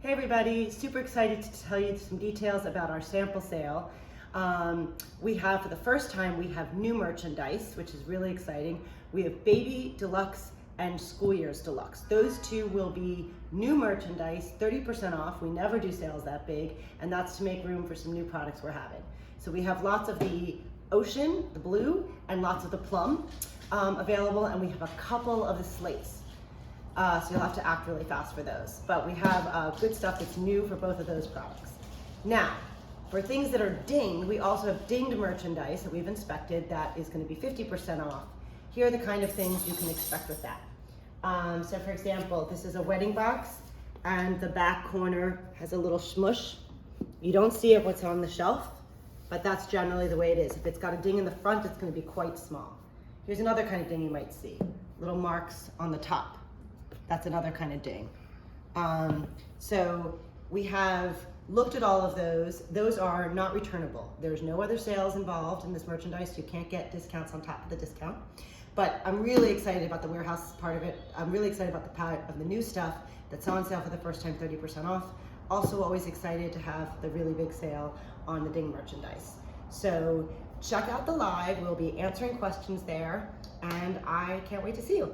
Hey everybody, super excited to tell you some details about our sample sale. We have, for the first time, we have new merchandise, which is really exciting. We have Baby Deluxe and School Years Deluxe. Those two will be new merchandise, 30% off. We never do sales that big, and that's to make room for some new products we're having. So we have lots of the ocean, the blue, and lots of the plum available, and we have a couple of the slates. So you'll have to act really fast for those. But we have good stuff that's new for both of those products. Now, for things that are dinged, we also have dinged merchandise that we've inspected that is going to be 50% off. Here are the kind of things you can expect with that. So for example, this is a wedding box, and the back corner has a little smush. You don't see it what's on the shelf, but that's generally the way it is. If it's got a ding in the front, it's going to be quite small. Here's another kind of ding you might see. Little marks on the top. That's another kind of ding. So we have looked at all of those. Those are not returnable. There's no other sales involved in this merchandise. So you can't get discounts on top of the discount. But I'm really excited about the warehouse part of it. I'm really excited about the part of the new stuff that's on sale for the first time, 30% off. Also always excited to have the really big sale on the ding merchandise. So check out the live. We'll be answering questions there, and I can't wait to see you.